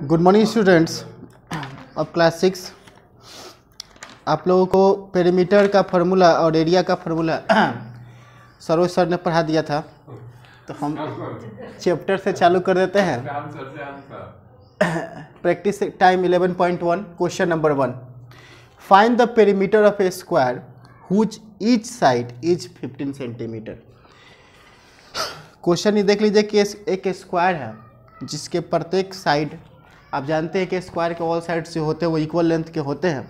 Good morning students of class 6। आप लोगों को पेरीमीटर का फार्मूला और एरिया का फार्मूला सरोज सर ने पढ़ा दिया था, तो हम चैप्टर से चालू कर देते हैं। Practice time 11.1 question number 1। Find the perimeter of a square whose each side is 15 centimetre. Question ये देख लीजिए कि एक स्क्वायर है जिसके प्रत्येक साइड, आप जानते हैं कि स्क्वायर के ऑल साइड से होते हैं वो इक्वल लेंथ के होते हैं।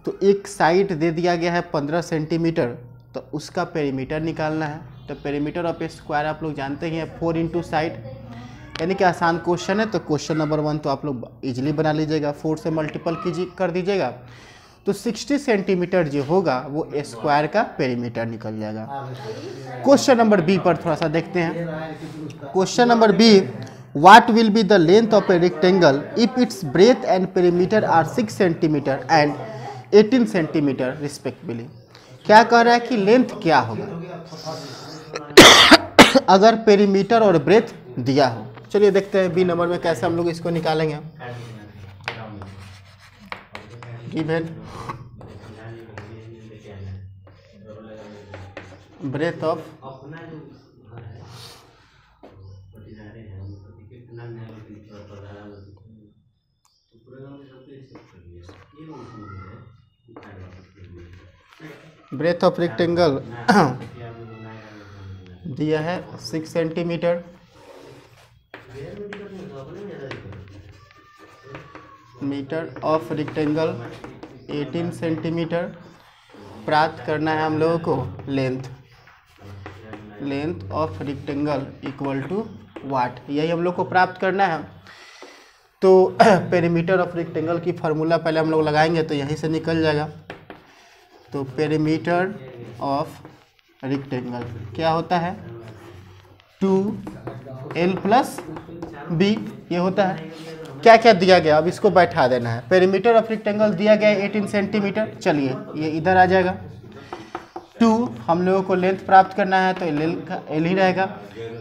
तो एक साइड दे दिया गया है 15 सेंटीमीटर, तो उसका पेरीमीटर निकालना है। तो पेरीमीटर ऑफ ए स्क्वायर आप लोग जानते ही हैं 4 इंटू साइड, यानी कि आसान क्वेश्चन है। तो क्वेश्चन नंबर 1 तो आप लोग इजीली बना लीजिएगा, 4 से मल्टीपल कर दीजिएगा तो 60 सेंटीमीटर जो होगा वो स्क्वायर का पेरीमीटर निकल जाएगा। क्वेश्चन नंबर बी पर थोड़ा सा देखते हैं। Question number B, What will be the length of a rectangle if its breadth and perimeter are 6 cm and 18 cm respectively? क्या कह रहा है कि लेंथ क्या होगा अगर पेरीमीटर और ब्रेथ दिया हो। चलिए देखते हैं बी नंबर में कैसे हम लोग इसको निकालेंगे। Given breadth of breadth of rectangle दिया है 6 centimetre, metre of rectangle 18 centimetre. प्राप्त करना है हम लोगों को length of rectangle equal to what, यही हम लोग को प्राप्त करना है। तो पेरीमीटर ऑफ रेक्टेंगल की फार्मूला पहले हम लोग लगाएंगे तो यहीं से निकल जाएगा। तो पेरीमीटर ऑफ रेक्टेंगल क्या होता है 2l + b, ये होता है। क्या क्या दिया गया अब इसको बैठा देना है। पेरीमीटर ऑफ रेक्टेंगल दिया गया है 18 सेंटीमीटर, चलिए ये इधर आ जाएगा। 2 हम लोगों को लेंथ प्राप्त करना है तो l ही रहेगा,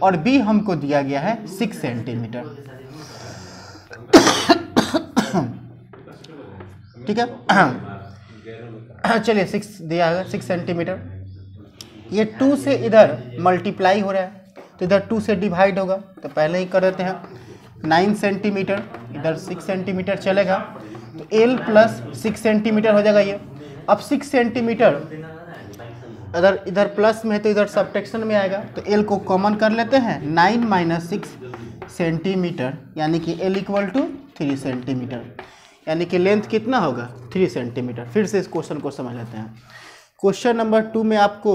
और b हमको दिया गया है 6 सेंटीमीटर। ठीक है, चलिए 6 दिया है 6 सेंटीमीटर। ये 2 से इधर मल्टीप्लाई हो रहा है तो इधर 2 से डिवाइड होगा, तो पहले ही कर देते हैं। 9 सेंटीमीटर इधर 6 सेंटीमीटर चलेगा, तो l + 6 सेंटीमीटर हो जाएगा ये। अब 6 सेंटीमीटर अगर इधर प्लस में है तो इधर सब्ट्रैक्शन में आएगा, तो l को कॉमन कर लेते हैं। 9 - 6 सेंटीमीटर यानी कि l = 3 सेंटीमीटर, यानी कि लेंथ कितना होगा 3 सेंटीमीटर। फिर से इस क्वेश्चन को समझ लेते हैं। क्वेश्चन नंबर 2 में आपको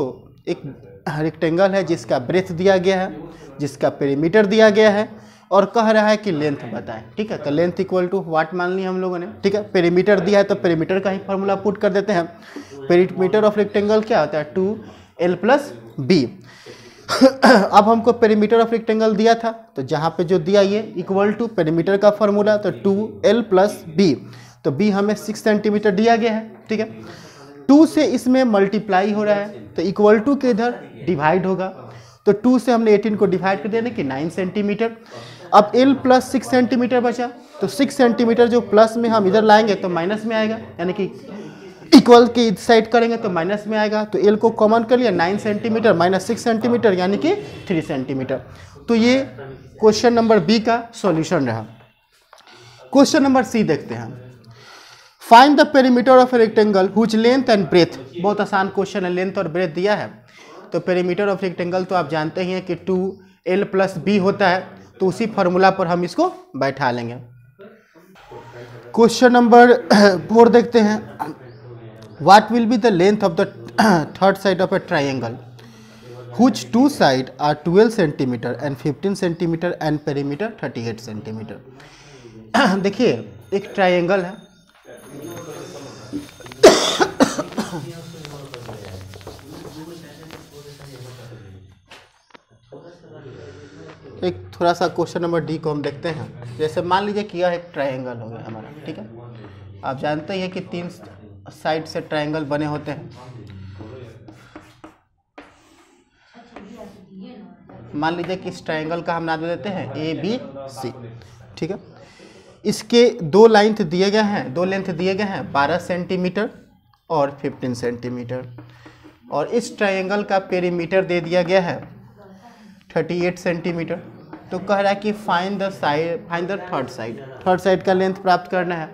एक रेक्टेंगल है जिसका ब्रेथ दिया गया है, जिसका पेरीमीटर दिया गया है, और कह रहा है कि लेंथ बताएं। ठीक है, तो लेंथ इक्वल टू वाट मान ली हम लोगों ने। ठीक है, पेरीमीटर दिया है तो पेरीमीटर का ही फार्मूला पुट कर देते हैं। पेरीमीटर ऑफ रेक्टेंगल क्या होता है 2l + b। अब हमको पेरीमीटर ऑफ रेक्टेंगल दिया था, तो जहाँ पे जो दिया ये इक्वल टू पेरीमीटर का फार्मूला, तो 2l + b, तो b हमें 6 सेंटीमीटर दिया गया है। ठीक है, 2 से इसमें मल्टीप्लाई हो रहा है तो इक्वल टू के इधर डिवाइड होगा, तो 2 से हमने 18 को डिवाइड कर देने कि 9 सेंटीमीटर। अब l + 6 सेंटीमीटर बचा, तो 6 सेंटीमीटर जो प्लस में हम इधर लाएंगे तो माइनस में आएगा, यानी कि इक्वल के इस साइड करेंगे तो माइनस में आएगा। तो l को कॉमन कर लिया, 9 सेंटीमीटर - 6 सेंटीमीटर यानी कि 3 सेंटीमीटर। तो ये क्वेश्चन नंबर बी का सॉल्यूशन रहा। क्वेश्चन नंबर सी देखते हैं। Find the perimeter of a rectangle whose length and breadth. बहुत आसान क्वेश्चन है, लेंथ और ब्रेथ दिया है। तो पेरीमीटर ऑफ रेक्टेंगल तो आप जानते ही हैं कि 2l + b होता है, तो उसी फार्मूला पर हम इसको बैठा लेंगे। क्वेश्चन नंबर 4 देखते हैं। What will be the length of the third side of a triangle whose 2 sides are 12 cm and 15 cm and perimeter 38 cm? देखिए एक ट्रायंगल है, एक थोड़ा सा क्वेश्चन नंबर डी को हम देखते हैं। जैसे मान लीजिए कि यह एक ट्रायंगल हो गया हमारा। ठीक है, आप जानते हैं कि 3 साइड से ट्रायंगल बने होते हैं। मान लीजिए कि इस ट्रायंगल का हम नाम दे देते हैं ए बी सी। ठीक है, इसके दो लेंथ दिए गए हैं 12 सेंटीमीटर और 15 सेंटीमीटर, और इस ट्रायंगल का पेरीमीटर दे दिया गया है 38 सेंटीमीटर। तो कह रहा है कि फाइंड द थर्ड साइड का लेंथ प्राप्त करना है।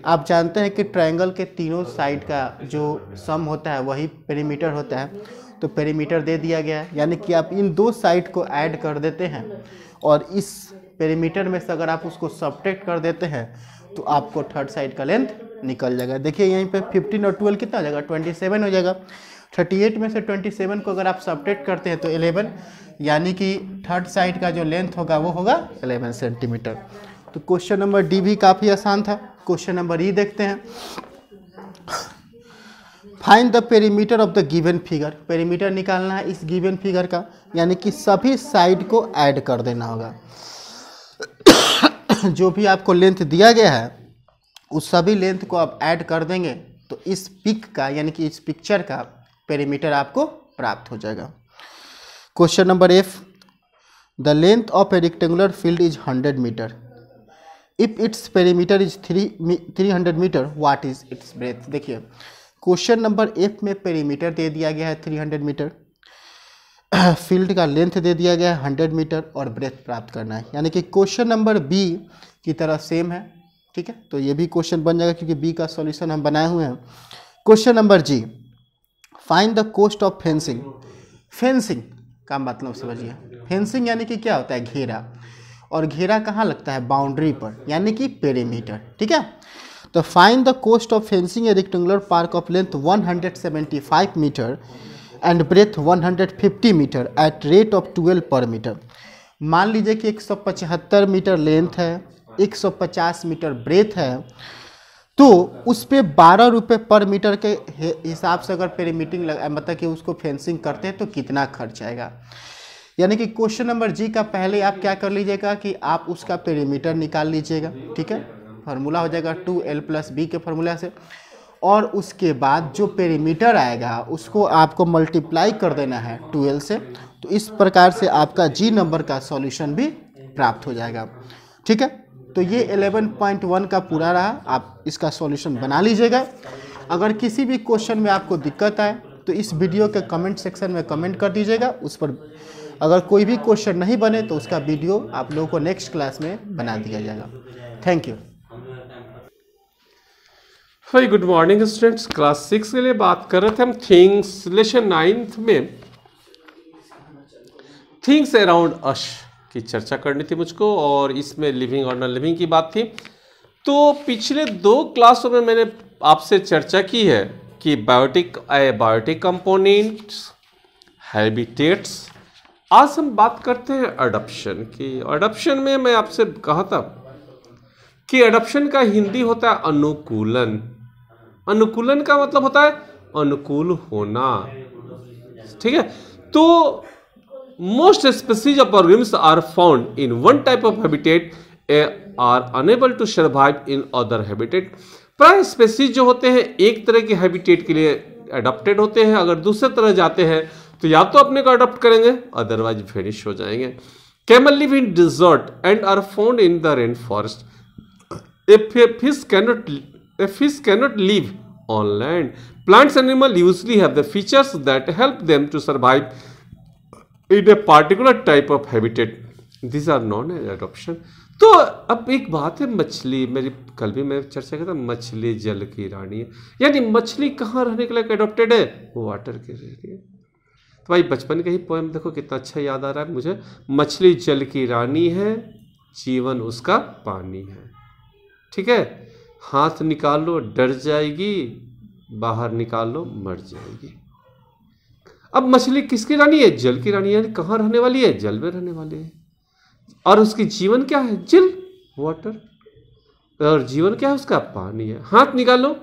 आप जानते हैं कि ट्रायंगल के तीनों साइड का जो सम होता है वही पेरीमीटर होता है, तो पेरीमीटर दे दिया गया है, यानी कि आप इन दो साइड को ऐड कर देते हैं और इस पेरीमीटर में से अगर आप उसको सब्ट्रैक्ट कर देते हैं तो आपको थर्ड साइड का लेंथ निकल जाएगा। देखिए यहीं पे 15 और 12 कितना हो जाएगा, 27 हो जाएगा। 38 में से 27 को अगर आप सब्ट्रैक्ट करते हैं तो 11, यानी कि थर्ड साइड का जो लेंथ होगा वो होगा 11 सेंटीमीटर। तो क्वेश्चन नंबर डी भी काफ़ी आसान था। क्वेश्चन नंबर ई देखते हैं। Find the perimeter of the given figure. Perimeter निकालना है इस गिवन फिगर का, यानी कि सभी साइड को ऐड कर देना होगा। जो भी आपको लेंथ दिया गया है उस सभी लेंथ को आप ऐड कर देंगे तो इस पिक का, यानी कि इस पिक्चर का पेरीमीटर आपको प्राप्त हो जाएगा। Question number F, the length of a rectangular field is 100 metre. If its perimeter is 300 metre, what is its breadth. देखिए क्वेश्चन नंबर एफ में पेरीमीटर दे दिया गया है 300 मीटर, फील्ड का लेंथ दे दिया गया है 100 मीटर और ब्रेथ प्राप्त करना है, यानी कि क्वेश्चन नंबर बी की तरह सेम है। ठीक है, तो ये भी क्वेश्चन बन जाएगा क्योंकि बी का सॉल्यूशन हम बनाए हुए हैं। Question number G, find the cost of fencing. Fencing का मतलब समझिए, फेंसिंग यानी कि क्या होता है, घेरा, और घेरा कहाँ लगता है, बाउंड्री पर, यानी कि पेरीमीटर। ठीक है, तो find the cost of fencing a rectangular park of length 175 metre and breadth 150 metre at rate of 12 per metre. मान लीजिए कि 175 मीटर लेंथ है, 150 मीटर ब्रेथ है, तो उस पर 12 रुपये पर मीटर के हिसाब से अगर पेरीमीटिंग मतलब कि उसको फेंसिंग करते हैं तो कितना खर्च आएगा। यानी कि क्वेश्चन नंबर जी का पहले आप क्या कर लीजिएगा कि आप उसका पेरीमीटर निकाल लीजिएगा। ठीक है, फार्मूला हो जाएगा 2l+b के फार्मूला से, और उसके बाद जो पेरीमीटर आएगा उसको आपको मल्टीप्लाई कर देना है 12 से। तो इस प्रकार से आपका जी नंबर का सॉल्यूशन भी प्राप्त हो जाएगा। ठीक है, तो ये 11.1 का पूरा रहा, आप इसका सॉल्यूशन बना लीजिएगा। अगर किसी भी क्वेश्चन में आपको दिक्कत आए तो इस वीडियो के कमेंट सेक्शन में कमेंट कर दीजिएगा। उस पर अगर कोई भी क्वेश्चन नहीं बने तो उसका वीडियो आप लोगों को नेक्स्ट क्लास में बना दिया जाएगा। Thank you. Very good morning students. Class 6 के लिए बात कर रहे थे हम थिंग्स। लेसन 9 में थिंग्स अराउंड अस की चर्चा करनी थी मुझको, और इसमें लिविंग और नॉन लिविंग की बात थी। तो पिछले 2 क्लासों में मैंने आपसे चर्चा की है कि बायोटिक कंपोनेंट्स, हैबिटेट्स। आज हम बात करते हैं अडॉप्शन की। अडॉप्शन में मैं आपसे कहा था कि अडॉप्शन का हिंदी होता है अनुकूलन। अनुकूलन का मतलब होता है अनुकूल होना। ठीक है, तो most species of organisms are found in one type of habitat are unable to survive in other habitat. प्राय स्पीसीज जो होते हैं एक तरह के हैबिटेट के लिए अडॉप्टेड होते हैं, अगर दूसरे तरह जाते हैं तो या तो अपने को अडॉप्ट करेंगे अदरवाइज वेनिश हो जाएंगे। Camel live in desert and are found in the rain forest. A fish cannot live on land. Plants and animals usually have the features that help them to survive in a particular type of habitat. These are known as adoption. तो अब एक बात है, मछली, मेरी कल भी मैं चर्चा करता, मछली जल की रानी है। यानी मछली कहाँ रहने के लिए अडॉप्टेड है, वाटर के लिए। तो भाई बचपन के ही पोएम देखो कितना अच्छा याद आ रहा है मुझे। मछली जल की रानी है, जीवन उसका पानी है। ठीक है, हाथ निकालो डर जाएगी, बाहर निकालो मर जाएगी। अब मछली किसकी रानी है, जल की रानी है। यानी कहाँ रहने वाली है, जल में रहने वाली है। और उसकी जीवन क्या है, जल, वाटर। और जीवन क्या है उसका, पानी है। हाथ निकालो,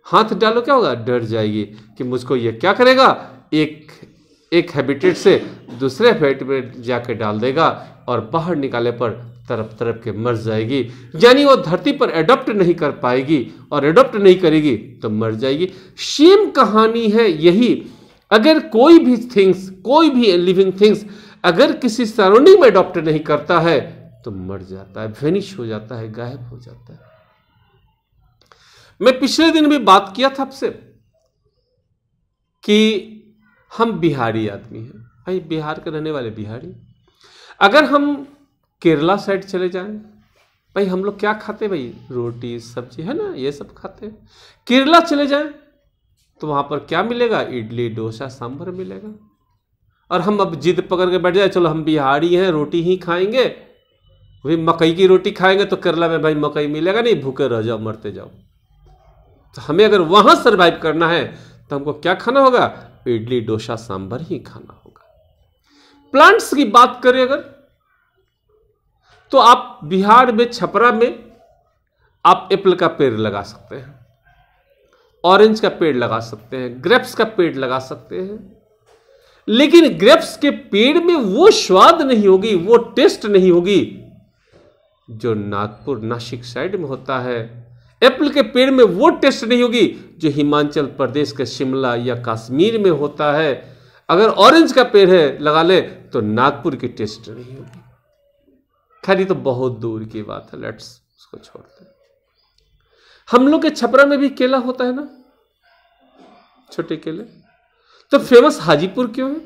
हाथ डालो, क्या होगा, डर जाएगी कि मुझको ये क्या करेगा, एक हैबिटेट से दूसरे हैबिटेट में जाके डाल देगा और बाहर निकाले पर तरफ तरफ के मर जाएगी। यानी वो धरती पर एडॉप्ट नहीं कर पाएगी, और एडॉप्ट नहीं करेगी तो मर जाएगी। सेम कहानी है यही। अगर कोई भी लिविंग थिंग्स अगर किसी सराउंडिंग में एडॉप्ट नहीं करता है तो मर जाता है, वेनिश हो जाता है, गायब हो जाता है। मैं पिछले दिन भी बात किया था आपसे कि हम बिहारी आदमी हैं, भाई बिहार के रहने वाले बिहारी। अगर हम केरला साइड चले जाएं, भाई हम लोग क्या खाते, भाई रोटी सब्जी है ना, ये सब खाते हैं। केरला चले जाएं तो वहां पर क्या मिलेगा, इडली डोसा सांभर मिलेगा। और हम अब जिद पकड़ के बैठ जाए, चलो हम बिहारी हैं, रोटी ही खाएंगे, भाई मकई की रोटी खाएंगे, तो केरला में भाई मकई मिलेगा नहीं, भूखे रह जाओ, मरते जाओ। तो हमें अगर वहां सरवाइव करना है तो हमको क्या खाना होगा, इडली डोसा सांभर ही खाना होगा। प्लांट्स की बात करें अगर, तो आप बिहार में छपरा में आप एप्पल का पेड़ लगा सकते हैं, ऑरेंज का पेड़ लगा सकते हैं, ग्रेप्स का पेड़ लगा सकते हैं। लेकिन ग्रेप्स के पेड़ में वो स्वाद नहीं होगी, वो टेस्ट नहीं होगी जो नागपुर नासिक साइड में होता है। एप्पल के पेड़ में वो टेस्ट नहीं होगी जो हिमाचल प्रदेश के शिमला या कश्मीर में होता है। अगर ऑरेंज का पेड़ है लगा ले तो नागपुर की टेस्ट नहीं होगी। खैर ये तो बहुत दूर की बात है, लेट्स उसको छोड़ते हैं। हम लोग के छपरा में भी केला होता है ना, छोटे केले। तो फेमस हाजीपुर क्यों है?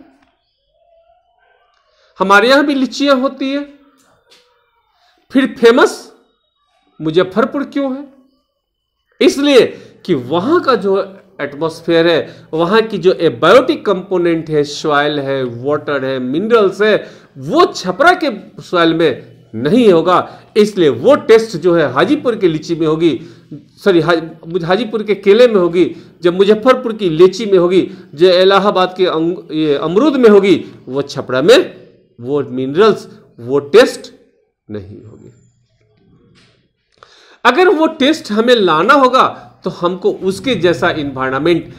हमारे यहां भी लीचियां होती है, फिर फेमस मुजफ्फरपुर क्यों है? इसलिए कि वहां का जो एटमॉस्फेयर है, वहां की जो एबायोटिक कंपोनेंट है, सॉइल है, वाटर है, मिनरल्स है, वो छपरा के सॉइल में नहीं होगा। इसलिए वो टेस्ट जो है हाजीपुर के लीची में होगी, सॉरी हाजीपुर के केले में होगी, जब मुजफ्फरपुर की लीची में होगी, जो इलाहाबाद के अमरूद में होगी, वो छपरा में वो मिनरल्स, वो टेस्ट नहीं होगी। अगर वो टेस्ट हमें लाना होगा तो हमको उसके जैसा इन्वायरमेंट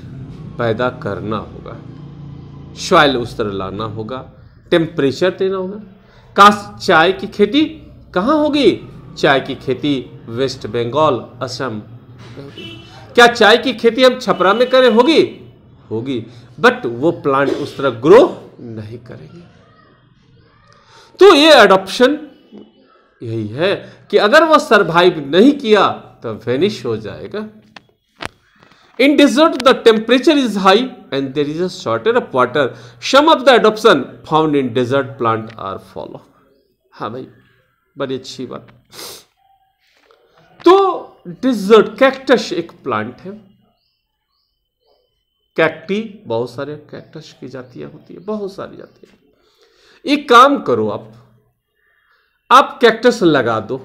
पैदा करना होगा, सॉइल उस तरह लाना होगा, टेम्परेचर देना होगा। चाय की खेती कहाँ होगी? चाय की खेती वेस्ट बंगाल, असम। क्या चाय की खेती हम छपरा में करें? होगी, होगी, बट वो प्लांट उस तरह ग्रो नहीं करेंगे। तो ये एडॉप्शन यही है कि अगर वो सरवाइव नहीं किया तो वेनिश हो जाएगा। In desert, the temperature is high and there is a shortage of water. Some of the adoption found in desert plant are follow. हाँ भाई, बड़ी अच्छी बात। तो डिजर्ट कैक्टस एक प्लांट है। कैक्टी, बहुत सारे कैक्टस की जातियां होती है, बहुत सारी जातियां। एक काम करो, आप कैक्टस लगा दो।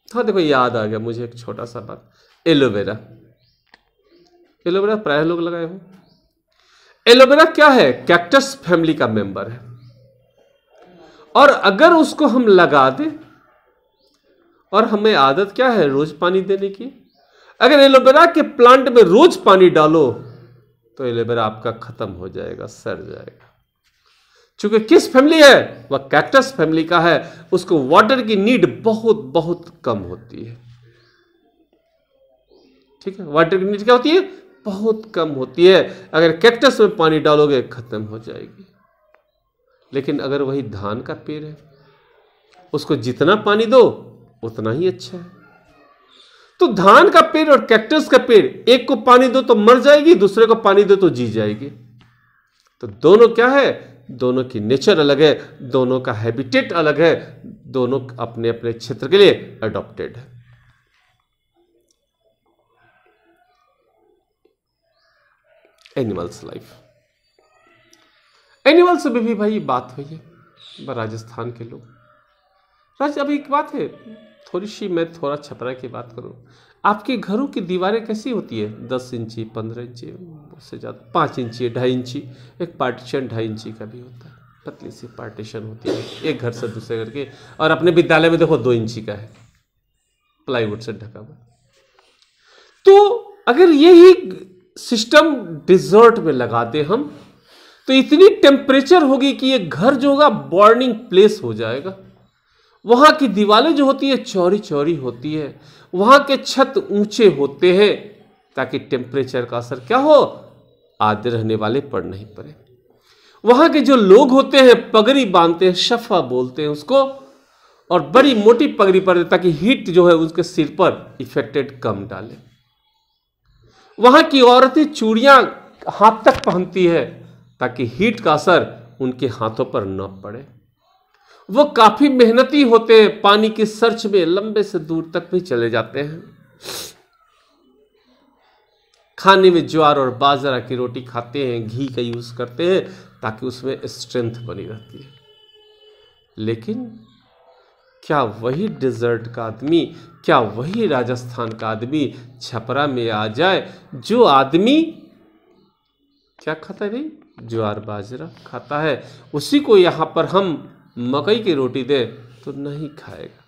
हाँ देखो, याद आ गया मुझे एक छोटा सा बात, एलोवेरा। एलोवेरा प्राय लोग लगाए हो। एलोवेरा क्या है? कैक्टस फैमिली का मेंबर है। और अगर उसको हम लगा दें, और हमें आदत क्या है रोज पानी देने की, अगर एलोवेरा के प्लांट में रोज पानी डालो तो एलोवेरा आपका खत्म हो जाएगा, सड़ जाएगा। चूंकि किस फैमिली है? वह कैक्टस फैमिली का है, उसको वाटर की नीड बहुत बहुत कम होती है। ठीक है, वाटर की नीड क्या होती है? बहुत कम होती है। अगर कैक्टस में पानी डालोगे खत्म हो जाएगी। लेकिन अगर वही धान का पेड़ है, उसको जितना पानी दो उतना ही अच्छा है। तो धान का पेड़ और कैक्टस का पेड़, एक को पानी दो तो मर जाएगी, दूसरे को पानी दो तो जी जाएगी। तो दोनों क्या है? दोनों की नेचर अलग है, दोनों का हैबिटेट अलग है, दोनों अपने अपने क्षेत्र के लिए अडॉप्टेड है। एनिमल्स लाइफ, एनिमल्स में भी भाई बात हुई है। राजस्थान के लोग, अब एक बात है, थोड़ी सी मैं थोड़ा छपरा की बात करूं। आपके घरों की दीवारें कैसी होती है? 10 इंची, 15 इंची, उससे ज़्यादा 5 इंची, 2.5 इंची। एक पार्टीशन 2.5 इंची का भी होता है, पतली सी पार्टीशन होती है एक घर से दूसरे घर के। और अपने विद्यालय में देखो 2 इंची का है, प्लाईवुड से ढका हुआ। तो अगर यही सिस्टम डिजर्ट में लगा दे हम, तो इतनी टेम्परेचर होगी कि ये घर जो होगा बर्निंग प्लेस हो जाएगा। वहां की दीवारें जो होती है चौड़ी चौड़ी होती है, वहां के छत ऊंचे होते हैं, ताकि टेम्परेचर का असर क्या हो? आदि रहने वाले पर नहीं पड़े। वहां के जो लोग होते हैं पगड़ी बांधते हैं, शफा बोलते हैं उसको, और बड़ी मोटी पगड़ी पर दे ताकि हीट जो है उसके सिर पर इफेक्टेड कम डाले। वहां की औरतें चूड़ियां हाथ तक पहनती है ताकि हीट का असर उनके हाथों पर न पड़े। वो काफी मेहनती होते हैं, पानी की सर्च में लंबे से दूर तक भी चले जाते हैं। खाने में ज्वार और बाजरा की रोटी खाते हैं, घी का यूज करते हैं ताकि उसमें स्ट्रेंथ बनी रहती है। लेकिन क्या वही डेजर्ट का आदमी, क्या वही राजस्थान का आदमी छपरा में आ जाए, जो आदमी क्या खाता है भाई, ज्वार बाजरा खाता है, उसी को यहां पर हम मकई की रोटी दे तो नहीं खाएगा।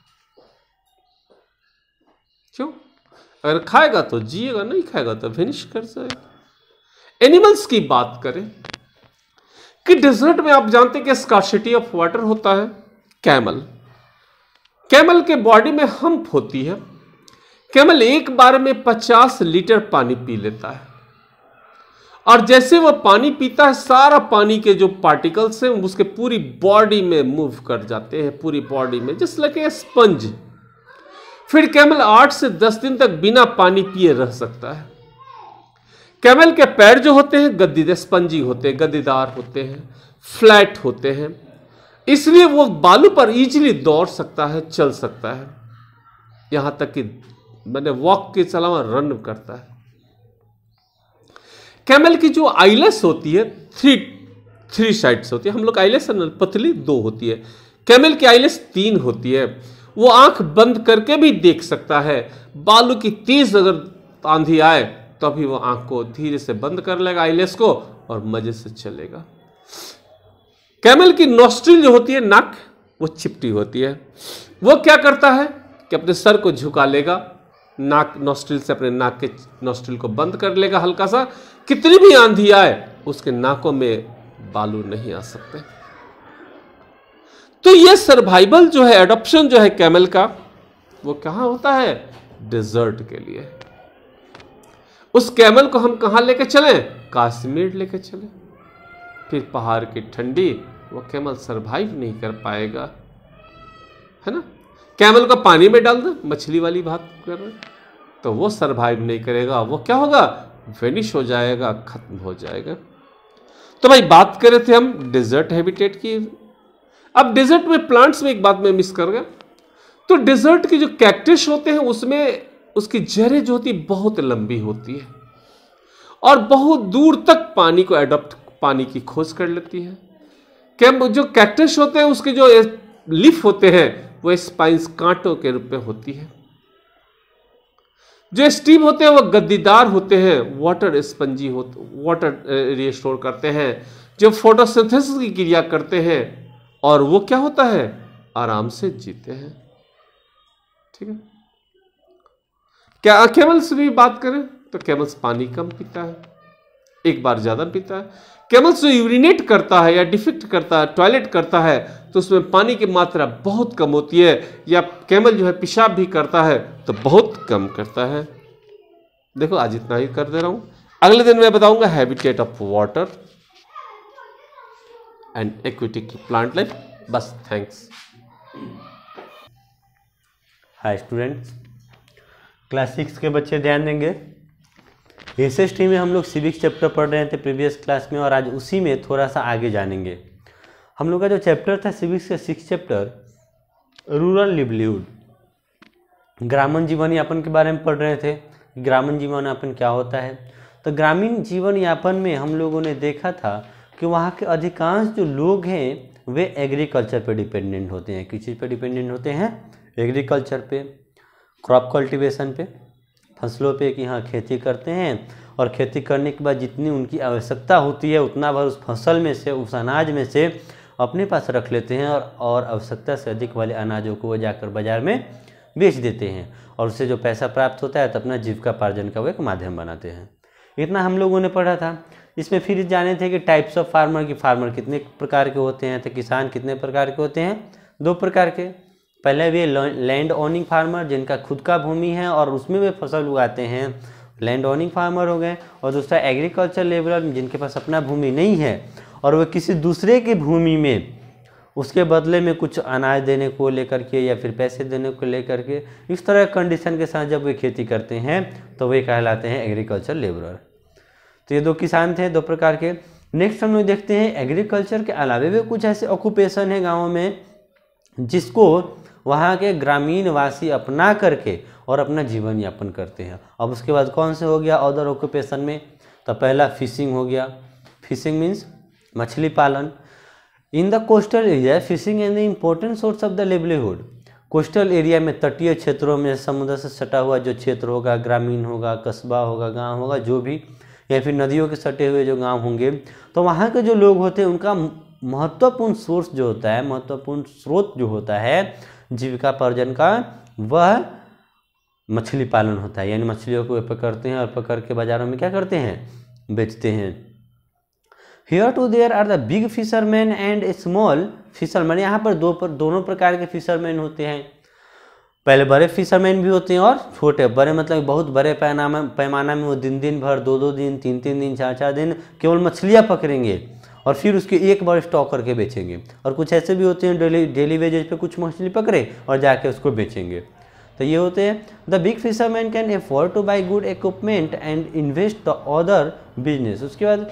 क्यों? अगर खाएगा तो जिएगा, नहीं खाएगा तो फिनिश कर जाएगा। एनिमल्स की बात करें कि डेजर्ट में आप जानते हैं कि स्कार्सिटी ऑफ वाटर होता है। कैमल के बॉडी में हम्प होती है। कैमल एक बार में 50 लीटर पानी पी लेता है, और जैसे वो पानी पीता है सारा पानी के जो पार्टिकल्स हैं उसके पूरी बॉडी में मूव कर जाते हैं, पूरी बॉडी में, जस्ट लाइक ए स्पंज। फिर कैमल 8 से 10 दिन तक बिना पानी पिए रह सकता है। कैमल के पैर जो होते हैं गद्दीदार, स्पंजी होते हैं, गद्दीदार होते हैं, फ्लैट होते हैं, इसलिए वो बालू पर इजीली दौड़ सकता है, चल सकता है, यहां तक कि मैंने वॉक के अलावा रन करता है। कैमल की जो आइलेस होती है थ्री साइड्स होती है। हम लोग आइलेस पतली 2 होती है, कैमल की आइलेस 3 होती है। वो आंख बंद करके भी देख सकता है। बालू की तेज अगर आंधी आए तो अभी वो आंख को धीरे से बंद कर लेगा आइलेस को और मजे से चलेगा। कैमल की नॉस्ट्रिल जो होती है, नाक, वो चिपटी होती है। वो क्या करता है कि अपने सर को झुका लेगा, नाक नॉस्ट्रिल से अपने नाक के नॉस्ट्रिल को बंद कर लेगा हल्का सा। कितनी भी आंधी आए उसके नाकों में बालू नहीं आ सकते। तो ये सर्वाइवल जो है, एडॉप्शन जो है कैमल का, वो कहां होता है? डेजर्ट के लिए। उस कैमल को हम कहां लेके चलें? कश्मीर लेके चलें। फिर पहाड़ की ठंडी, वो कैमल सरवाइव नहीं कर पाएगा, है ना। कैमल को पानी में डाल दो, मछली वाली बात कर रहे, तो वो सरवाइव नहीं करेगा। वो क्या होगा? फिनिश हो जाएगा, खत्म हो जाएगा। तो भाई बात कर रहे थे हम डेजर्ट हैबिटेट की। अब डेजर्ट में प्लांट्स में एक बात मैं मिस कर गया। तो डेजर्ट की जो कैक्टस होते हैं उसमें उसकी जड़ें जो होती है बहुत लंबी होती है और बहुत दूर तक पानी को एडॉप्ट, पानी की खोज कर लेती है। जो कैक्टस होते हैं उसके जो लीफ होते हैं वो स्पाइंस, कांटों के रूप में होती है। जो स्टीम होते हैं वो गद्दीदार होते हैं, वाटर स्पंजी होते, वाटर रिस्टोर करते हैं, जो फोटोसिंथेसिस की क्रिया करते हैं, और वो क्या होता है? आराम से जीते हैं। ठीक है। क्या कैमल्स भी बात करें तो कैमल्स पानी कम पीता है, एक बार ज्यादा पीता है। कैमल्स जो यूरिनेट करता है या डिफेक्ट करता है, टॉयलेट करता है, तो उसमें पानी की मात्रा बहुत कम होती है। या कैमल जो है पेशाब भी करता है तो बहुत कम करता है। देखो आज इतना ही कर दे रहा हूं, अगले दिन मैं बताऊंगा habitat of water and aquatic plant life. बस, थैंक्स। हाय स्टूडेंट्स, क्लास 6 के बच्चे ध्यान देंगे। एसएसटी में हम लोग सिविक्स चैप्टर पढ़ रहे थे प्रीवियस क्लास में, और आज उसी में थोड़ा सा आगे जानेंगे। हम लोग का जो चैप्टर था सिविक्स का 6 चैप्टर, रूरल लिवलीहुड, ग्रामीण जीवन यापन के बारे में पढ़ रहे थे। ग्रामीण जीवन यापन क्या होता है? तो ग्रामीण जीवन यापन में हम लोगों ने देखा था कि वहाँ के अधिकांश जो लोग हैं वे एग्रीकल्चर पे डिपेंडेंट होते हैं। किस चीज़ पे डिपेंडेंट होते हैं? एग्रीकल्चर पे, क्रॉप कल्टीवेशन पे, फसलों पे, कि हाँ खेती करते हैं और खेती करने के बाद जितनी उनकी आवश्यकता होती है उतना भर उस फसल में से, उस अनाज में से अपने पास रख लेते हैं, और आवश्यकता से अधिक वाले अनाजों को वो जाकर बाजार में बेच देते हैं, और उससे जो पैसा प्राप्त होता है तो अपना जीविकापार्जन का वो एक माध्यम बनाते हैं। इतना हम लोगों ने पढ़ा था। इसमें फिर जाने थे कि टाइप्स ऑफ फार्मर, की फार्मर कितने प्रकार के होते हैं, तो किसान कितने प्रकार के होते हैं? 2 प्रकार के। पहले वे लैंड ओनिंग फार्मर, जिनका खुद का भूमि है और उसमें वे फसल उगाते हैं, लैंड ओनिंग फार्मर हो गए। और दूसरा एग्रीकल्चर लेबरर, जिनके पास अपना भूमि नहीं है और वे किसी दूसरे की भूमि में उसके बदले में कुछ अनाज देने को लेकर के या फिर पैसे देने को लेकर के, इस तरह कंडीशन के साथ जब वे खेती करते हैं तो वे कहलाते हैं एग्रीकल्चर लेबरर। तो ये दो किसान थे, दो प्रकार के। नेक्स्ट हम लोग देखते हैं एग्रीकल्चर के अलावा भी कुछ ऐसे ऑक्यूपेशन है गाँव में जिसको वहाँ के ग्रामीण वासी अपना करके और अपना जीवन यापन करते हैं। अब उसके बाद कौन से हो गया अदर ऑक्यूपेशन में, तो पहला फिशिंग हो गया। फिशिंग मीन्स मछली पालन। In the coastal area fishing and the important source of the livelihood. Coastal area में तटीय क्षेत्रों में समुद्र से सटा हुआ जो क्षेत्र होगा, ग्रामीण होगा, कस्बा होगा, गांव होगा, जो भी, या फिर नदियों के सटे हुए जो गांव होंगे, तो वहाँ के जो लोग होते हैं उनका महत्वपूर्ण सोर्स जो होता है, महत्वपूर्ण स्रोत जो होता है जीविका पर्जन का, वह मछली पालन होता है। यानी मछलियों को पकड़ते हैं और पकड़ के बाज़ारों में क्या करते हैं, बेचते हैं। Here too there are the big fisherman and small fisherman. यहाँ पर दोनों प्रकार के फिशरमैन होते हैं। पहले बड़े फिशरमैन भी होते हैं और छोटे। बड़े मतलब बहुत बड़े पैमाना में वो दिन भर, 2 दिन, 3 दिन, 4 दिन केवल मछलियाँ पकड़ेंगे और फिर उसके एक बार स्टॉक करके बेचेंगे। और कुछ ऐसे भी होते हैं डेली वेजेज पे कुछ मछली पकड़े और जाके उसको बेचेंगे। तो ये होते हैं the big fisherman can afford two by good equipment and invest the other business. उसके बाद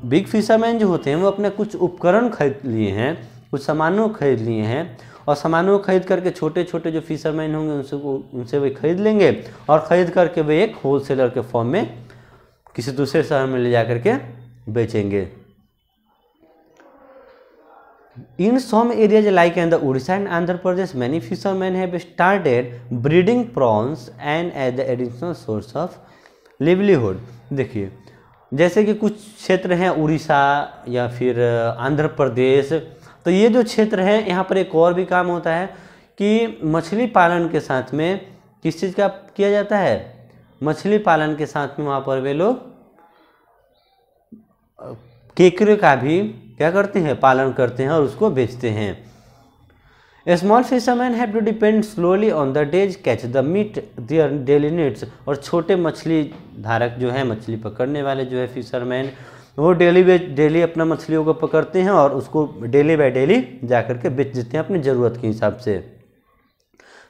बिग फिशरमैन जो होते हैं वो अपने कुछ उपकरण खरीद लिए हैं, कुछ सामानों खरीद लिए हैं, और सामानों को खरीद करके छोटे छोटे जो फिशरमैन होंगे उनसे वे खरीद लेंगे और ख़रीद करके वे एक होलसेलर के फॉर्म में किसी दूसरे शहर में ले जा करके बेचेंगे। In some areas like in the Odisha and Andhra Pradesh, many fishermen have started breeding prawns and as the additional source of livelihood। देखिए, जैसे कि कुछ क्षेत्र हैं उड़ीसा या फिर आंध्र प्रदेश, तो ये जो क्षेत्र है यहाँ पर एक और भी काम होता है कि मछली पालन के साथ में किस चीज़ का किया जाता है, मछली पालन के साथ में वहाँ पर वे लोग केकड़े का भी क्या करते हैं, पालन करते हैं और उसको बेचते हैं। Small fisherman have to depend slowly on the day's catch the meet their daily needs. और छोटे मछली धारक जो है, मछली पकड़ने वाले जो है फिशरमैन, वो डेली अपना मछलियों को पकड़ते हैं और उसको डेली बाय डेली जा करके बेच देते हैं अपनी ज़रूरत के हिसाब से।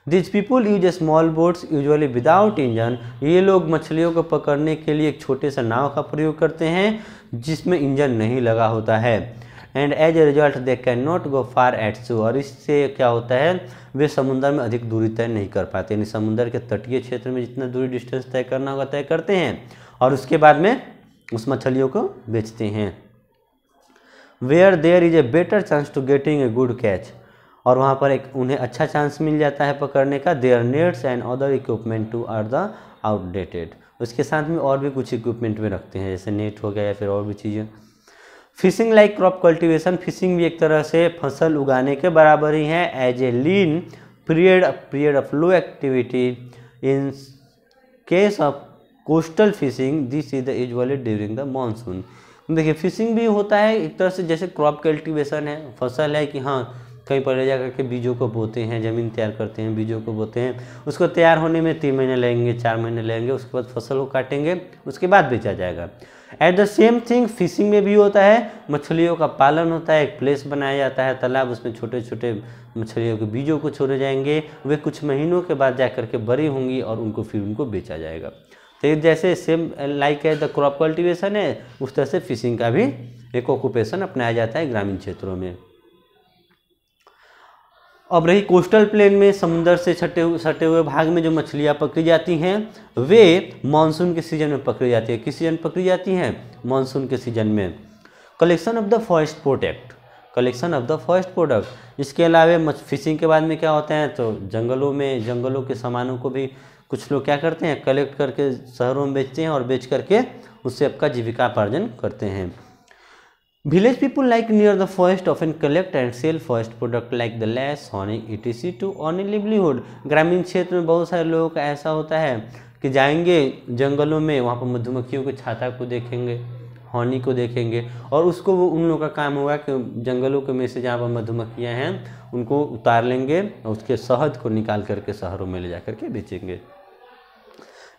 This people use A small boats usually without engine. ये लोग मछलियों को पकड़ने के लिए एक छोटे से नाव का प्रयोग करते हैं जिसमें इंजन नहीं लगा होता है। And as a result they can not go far at sea. और इससे क्या होता है, वे समुद्र में अधिक दूरी तय नहीं कर पाते। यानी समुद्र के तटीय क्षेत्र में जितना दूरी डिस्टेंस तय करना होगा तय करते हैं और उसके बाद में उस मछलियों को बेचते हैं। Where there is a better chance to getting a good catch. और वहाँ पर एक उन्हें अच्छा चांस मिल जाता है पकड़ने का। Their nets and other equipment too are the outdated. उसके साथ में और भी कुछ इक्विपमेंट में रखते हैं, जैसे नेट हो गया या फिर और भी चीज़ें। Fishing like crop cultivation. Fishing भी एक तरह से फसल उगाने के बराबर ही है। As a lean period of low activity in case of coastal fishing this is the usually during the monsoon. देखिए, फिशिंग भी होता है एक तरह से, जैसे क्रॉप कल्टीवेशन है, फसल है कि हाँ कहीं पर ले जा करके बीजों को बोते हैं, ज़मीन तैयार करते हैं, बीजों को बोते हैं, उसको तैयार होने में 3 महीने लगेंगे, 4 महीने लगेंगे, उसके बाद फसल को काटेंगे, उसके बाद बेचा जाएगा। At the same thing fishing में भी होता है, मछलियों का पालन होता है, एक प्लेस बनाया जाता है तालाब, उसमें छोटे छोटे मछलियों के बीजों को छोड़े जाएंगे, वे कुछ महीनों के बाद जा करके बड़ी होंगी और उनको फिर उनको बेचा जाएगा। तो जैसे सेम लाइक है द क्रॉप कल्टीवेशन है, उस तरह से फिशिंग का भी एक ऑक्यूपेशन अपनाया जाता है ग्रामीण क्षेत्रों में। अब रही कोस्टल प्लेन में, समुद्र से सटे हुए भाग में जो मछलियाँ पकड़ी जाती हैं वे मानसून के सीजन में पकड़ी जाती है। किस सीजन पकड़ी जाती हैं, मानसून के सीजन में। Collection of the forest product. Collection of the forest product. इसके अलावा फिशिंग के बाद में क्या होता है, तो जंगलों के सामानों को भी कुछ लोग क्या करते हैं, कलेक्ट करके शहरों में बेचते हैं और बेच करके उससे आपका जीविकापार्जन करते हैं। Village people like near the forest often collect and sell forest product like the lace, honey, etc. to earn a livelihood। ग्रामीण क्षेत्र में बहुत सारे लोगों का ऐसा होता है कि जाएंगे जंगलों में, वहाँ पर मधुमक्खियों के छाता को देखेंगे, हनी को देखेंगे और उसको वो उन लोगों का काम होगा कि जंगलों के में से जहाँ पर मधुमक्खियाँ हैं उनको उतार लेंगे और उसके शहद को निकाल करके शहरों में ले जा करके बेचेंगे।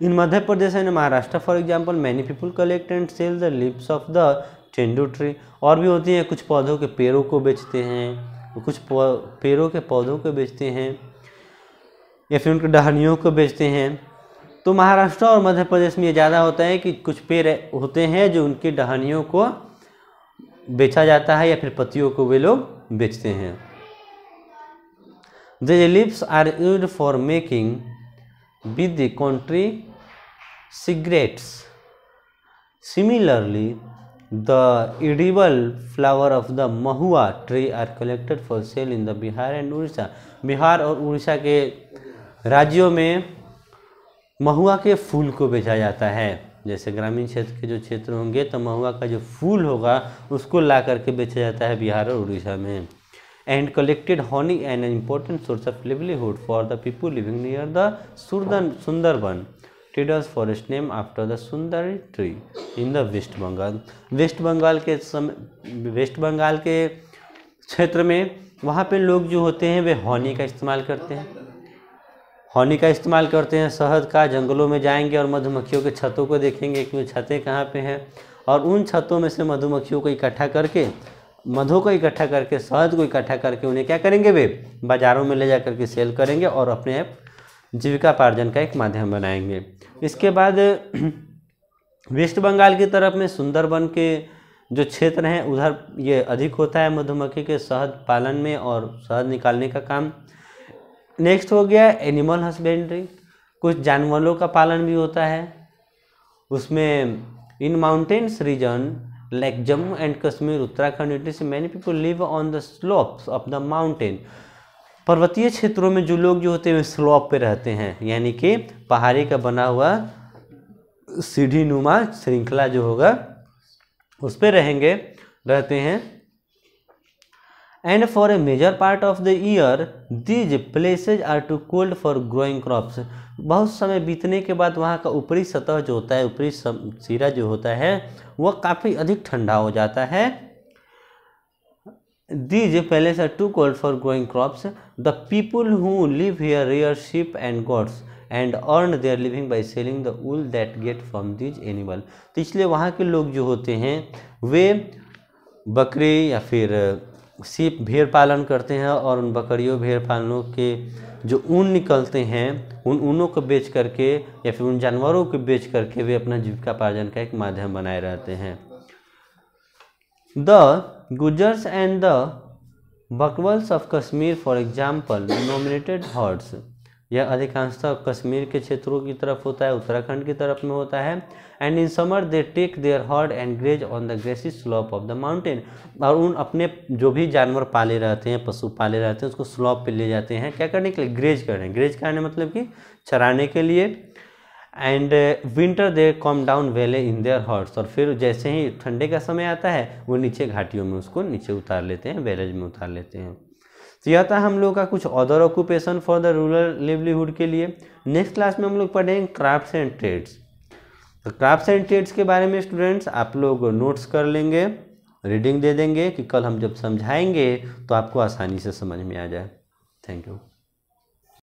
In Madhya Pradesh and Maharashtra for example many people collect and sell the leaves of the tendu tree. और भी होती हैं, कुछ पौधों के पेड़ों को बेचते हैं, वो कुछ पेड़ों के पौधों को बेचते हैं या फिर उनके टहनियों को बेचते हैं। तो महाराष्ट्र और मध्य प्रदेश में ये ज़्यादा होता है कि कुछ पेड़ होते हैं जो उनकी टहनियों को बेचा जाता है या फिर पत्तियों को वे लोग बेचते हैं। The leaves are used for making with the country cigarettes. Similarly, the edible flower of the mahua tree are collected for sale in the Bihar and Orissa. Bihar और उड़ीसा के राज्यों में महुआ के फूल को बेचा जाता है। जैसे ग्रामीण क्षेत्र के जो क्षेत्र होंगे तो महुआ का जो फूल होगा उसको ला करके बेचा जाता है बिहार और उड़ीसा में। And collected honey and an important source of livelihood for the people living near the Sundarban traders forest named after the Sundari tree in the West Bengal. West Bengal के क्षेत्र में वहाँ पे लोग जो होते हैं वे हनी का इस्तेमाल करते हैं। हनी का इस्तेमाल करते हैं, शहद का। जंगलों में जाएंगे और मधुमक्खियों के छतों को देखेंगे कि वो छतें कहाँ पे हैं, और उन छतों में से मधुमक्खियों को इकट्ठा करके, मधु को इकट्ठा करके, शहद को इकट्ठा करके उन्हें क्या करेंगे, वे बाज़ारों में ले जा करके सेल करेंगे और अपने जीविकापार्जन का एक माध्यम बनाएंगे। इसके बाद वेस्ट बंगाल की तरफ में सुंदरबन के जो क्षेत्र हैं उधर ये अधिक होता है मधुमक्खी के शहद पालन में और शहद निकालने का काम। नेक्स्ट हो गया एनिमल हस्बेंड्री, कुछ जानवरों का पालन भी होता है उसमें। In mountains region like Jammu and Kashmir, Uttarakhand, it is many people live on the slopes of the mountain. पर्वतीय क्षेत्रों में जो लोग जो होते हैं स्लोप पे रहते हैं, यानी कि पहाड़ी का बना हुआ सीढ़ी नुमा श्रृंखला जो होगा उस पर रहते हैं। And for a major part of the year these places are too cold for growing crops. बहुत समय बीतने के बाद वहाँ का ऊपरी सतह जो होता है, ऊपरी सिरा जो होता है वह काफ़ी अधिक ठंडा हो जाता है। These places are too cold for growing crops. The people who live here rear sheep and goats and earn their living by selling the wool that get from these animals. तो इसलिए वहाँ के लोग जो होते हैं वे बकरी या फिर सीप भेड़ पालन करते हैं और उन बकरियों भेड़ पालनों के जो ऊन निकलते हैं उन ऊनों को बेच करके या फिर उन जानवरों को बेच करके वे अपना जीविकापार्जन का एक माध्यम बनाए रहते हैं। The Gujars and the Bakwals of Kashmir, for example, nominated herds. यह अधिकांशतः कश्मीर के क्षेत्रों की तरफ होता है, उत्तराखंड की तरफ में होता है। And in summer they take their herd and graze on the grassy slope of the mountain. और उन अपने जो भी जानवर पाले रहते हैं, पशु पाले रहते हैं, उसको स्लोप पे ले जाते हैं क्या करने के लिए, ग्रेज करने। ग्रेज करने मतलब कि चराने के लिए। And winter they come down valley in their herds. और फिर जैसे ही ठंडे का समय आता है वो नीचे घाटियों में उसको नीचे उतार लेते हैं, वैलेज में उतार लेते हैं। तो यह था हम लोग का कुछ other occupation for the rural livelihood के लिए। नेक्स्ट क्लास में हम लोग पढ़ेंगे क्राफ्ट्स एंड ट्रेड्स। तो क्राफ्ट्स एंड ट्रेड्स के बारे में स्टूडेंट्स आप लोग नोट्स कर लेंगे, रीडिंग दे देंगे कि कल हम जब समझाएंगे तो आपको आसानी से समझ में आ जाए। Thank you.